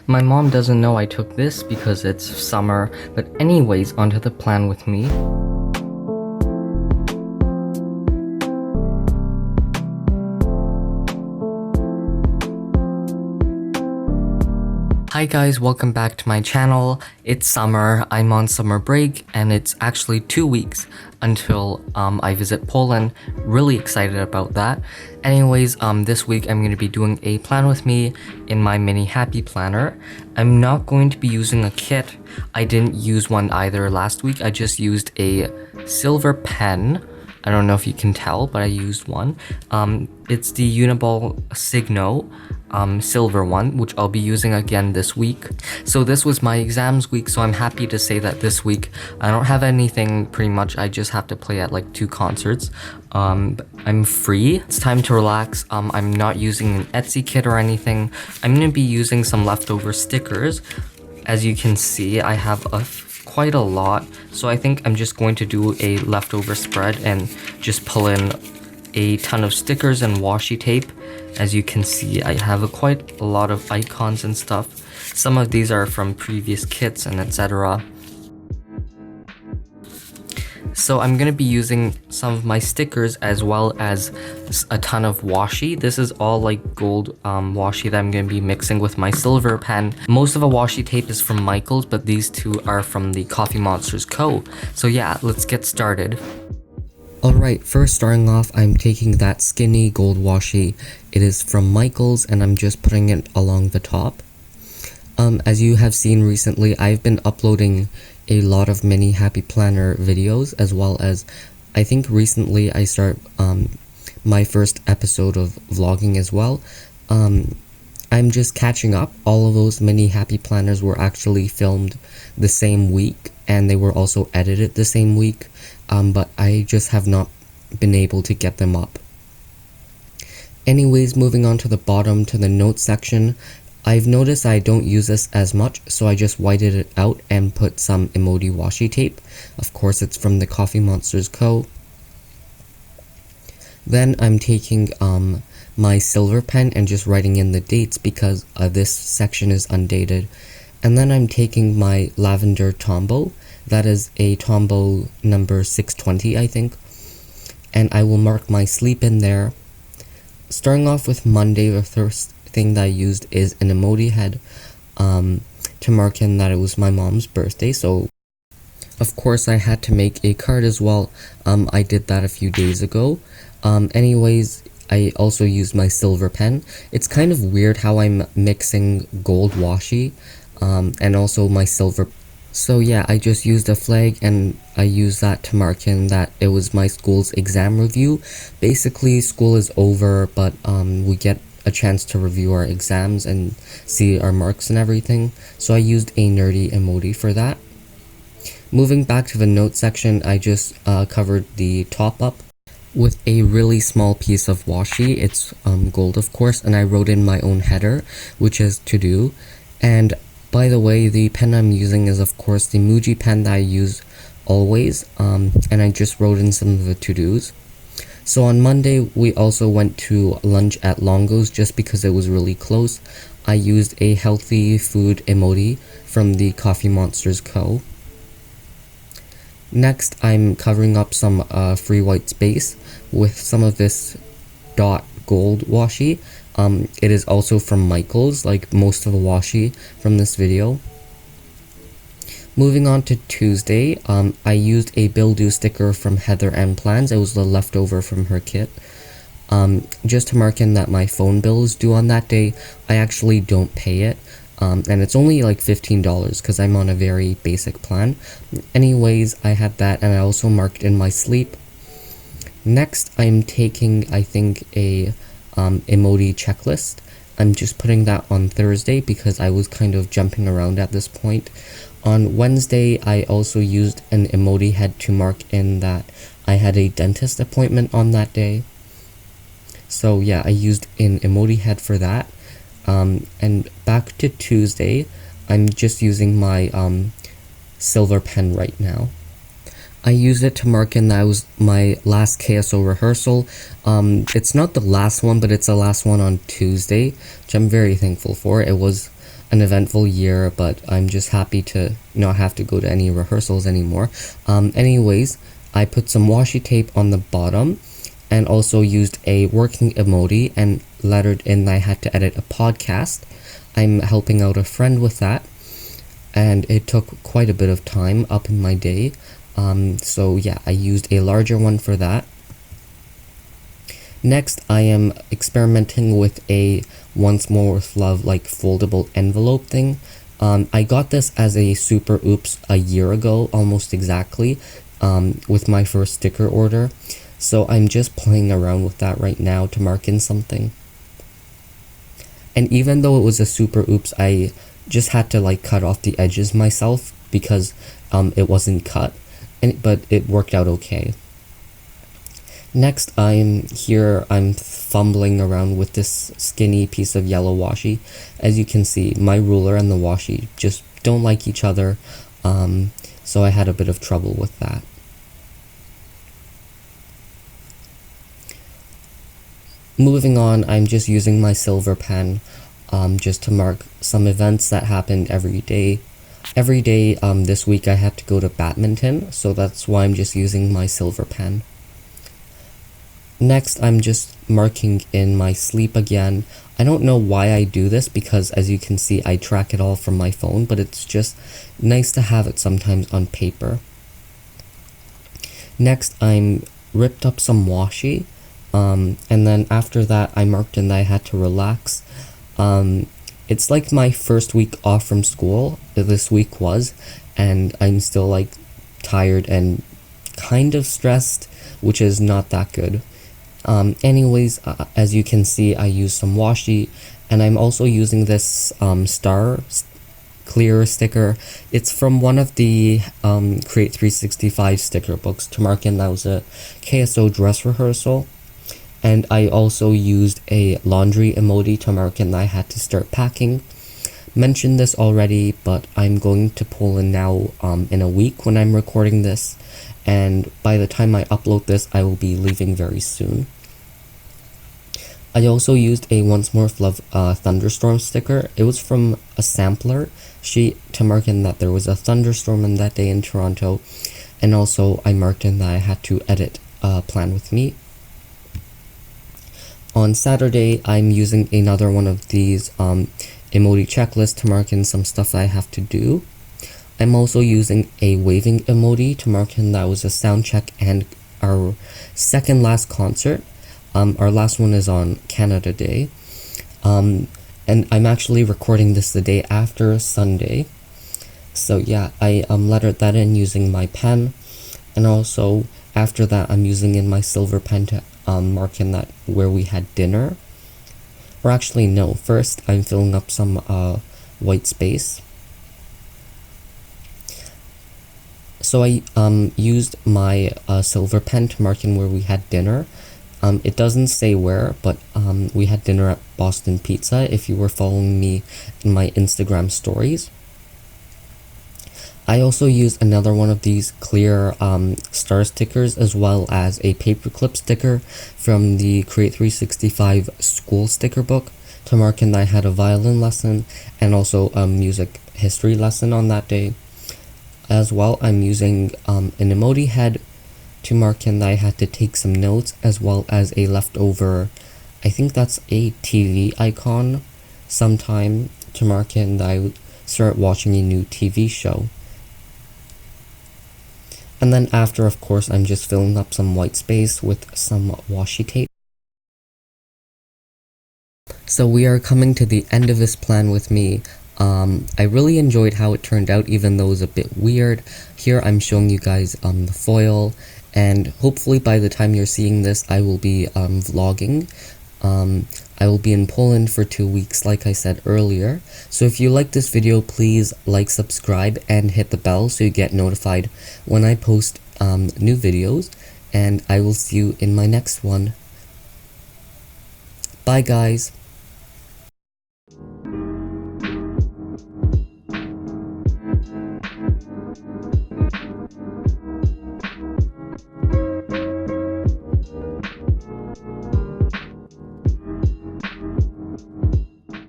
My mom doesn't know I took this because it's summer, but anyways, onto the plan with me. Hi guys, welcome back to my channel. It's summer, I'm on summer break, and it's actually 2 weeks until I visit Poland. Really excited about that. Anyways, this week I'm going to be doing a plan with me in my mini happy planner. I'm not going to be using a kit. I didn't use one either last week. I just used a silver pen. I don't know if you can tell, but I used one. It's the Uniball Signo silver one, which I'll be using again this week. So this was my exams week, so I'm happy to say that this week I don't have anything pretty much. I just have to play at like 2 concerts. I'm free. It's time to relax. I'm not using an Etsy kit or anything. I'm gonna be using some leftover stickers. As you can see, I have quite a lot, so I think I'm just going to do a leftover spread and just pull in a ton of stickers and washi tape. As you can see, I have quite a lot of icons and stuff. Some of these are from previous kits and etc. So I'm going to be using some of my stickers as well as a ton of washi. This is all like gold washi that I'm going to be mixing with my silver pen. Most of the washi tape is from Michaels, but these two are from the Coffee Monsters Co. So yeah, let's get started. Alright, first starting off, I'm taking that skinny gold washi. It is from Michaels and I'm just putting it along the top. As you have seen recently, I've been uploading a lot of mini happy planner videos, as well as I think recently I start my first episode of vlogging as well. I'm just catching up. All of those mini happy planners were actually filmed the same week and they were also edited the same week, but I just have not been able to get them up. Anyways, moving on to the bottom to the notes section, I've noticed I don't use this as much, so I just whited it out and put some emoji washi tape. Of course, it's from the Coffee Monsters Co. Then I'm taking my silver pen and just writing in the dates because this section is undated. And then I'm taking my lavender Tombow. That is a Tombow number 620, I think. And I will mark my sleep in there. Starting off with Monday, the first thing that I used is an emoji head to mark in that it was my mom's birthday. So of course I had to make a card as well. I did that a few days ago. Anyways, I also used my silver pen. It's kind of weird how I'm mixing gold washi and also my silver. So yeah, I just used a flag and I used that to mark in that it was my school's exam review. Basically, school is over, but we get a chance to review our exams and see our marks and everything. So I used a nerdy emoji for that. Moving back to the note section, I just covered the top up with a really small piece of washi. It's gold, of course, and I wrote in my own header, which is to do. And by the way, the pen I'm using is of course the MUJI pen that I use always, and I just wrote in some of the to-dos. So on Monday, we also went to lunch at Longo's just because it was really close. I used a healthy food emoji from the Coffee Monsters Co. Next, I'm covering up some free white space with some of this dot gold washi. It is also from Michaels, like most of the washi from this video. Moving on to Tuesday, I used a Bill Do sticker from Heather M Plans. It was the leftover from her kit. Just to mark in that my phone bill is due on that day. I actually don't pay it. And it's only like $15 because I'm on a very basic plan. Anyways, I had that and I also marked in my sleep. Next, I'm taking, I think, a emoji checklist. I'm just putting that on Thursday because I was kind of jumping around at this point. On Wednesday, I also used an emoji head to mark in that I had a dentist appointment on that day. So yeah, I used an emoji head for that. And back to Tuesday, I'm just using my silver pen right now. I used it to mark in that was my last KSO rehearsal. It's not the last one, but it's the last one on Tuesday, which I'm very thankful for. It was an eventful year, but I'm just happy to not have to go to any rehearsals anymore. Anyways, I put some washi tape on the bottom and also used a working emoji and lettered in that I had to edit a podcast. I'm helping out a friend with that, and it took quite a bit of time up in my day. So yeah, I used a larger one for that. Next, I am experimenting with a Once More with Love like foldable envelope thing. I got this as a super oops a year ago, almost exactly, with my first sticker order. So I'm just playing around with that right now to mark in something. And even though it was a super oops, I just had to like cut off the edges myself because it wasn't cut, but it worked out okay. Next, I'm fumbling around with this skinny piece of yellow washi. As you can see, my ruler and the washi just don't like each other, so I had a bit of trouble with that. Moving on, I'm just using my silver pen just to mark some events that happened every day. Every day this week I had to go to badminton, so that's why I'm just using my silver pen. Next, I'm just marking in my sleep again. I don't know why I do this because as you can see, I track it all from my phone, but it's just nice to have it sometimes on paper. Next, I'm ripped up some washi, and then after that, I marked in that I had to relax. It's like my first week off from school, this week was, and I'm still like tired and kind of stressed, which is not that good. Anyways, as you can see, I used some washi, and I'm also using this star clear sticker. It's from one of the Create 365 sticker books to mark in that was a KSO dress rehearsal. And I also used a laundry emoji to mark in that I had to start packing. Mentioned this already, but I'm going to Poland now in a week when I'm recording this, and by the time I upload this, I will be leaving very soon. I also used a Once More with Love thunderstorm sticker. It was from a sampler sheet to mark in that there was a thunderstorm in that day in Toronto, and also I marked in that I had to edit Plan With Me. On Saturday, I'm using another one of these emoji checklists to mark in some stuff I have to do. I'm also using a waving emoji to mark in that was a sound check and our second last concert. Our last one is on Canada Day. And I'm actually recording this the day after Sunday. So yeah, I lettered that in using my pen. And also after that, I'm using in my silver pen to mark in that where we had dinner. Or actually no, first I'm filling up some white space. So I used my silver pen to mark in where we had dinner. It doesn't say where, but we had dinner at Boston Pizza if you were following me in my Instagram stories. I also used another one of these clear star stickers as well as a paperclip sticker from the Create 365 school sticker book to mark in that I had a violin lesson and also a music history lesson on that day. As well, I'm using an emoji head to mark in that I had to take some notes, as well as a leftover, I think that's a TV icon sometime to mark in that I would start watching a new TV show. And then after, of course, I'm just filling up some white space with some washi tape. So we are coming to the end of this plan with me. I really enjoyed how it turned out, even though it was a bit weird. Here I'm showing you guys the foil, and hopefully by the time you're seeing this, I will be vlogging. I will be in Poland for 2 weeks, like I said earlier. So if you like this video, please like, subscribe, and hit the bell so you get notified when I post new videos. And I will see you in my next one. Bye, guys.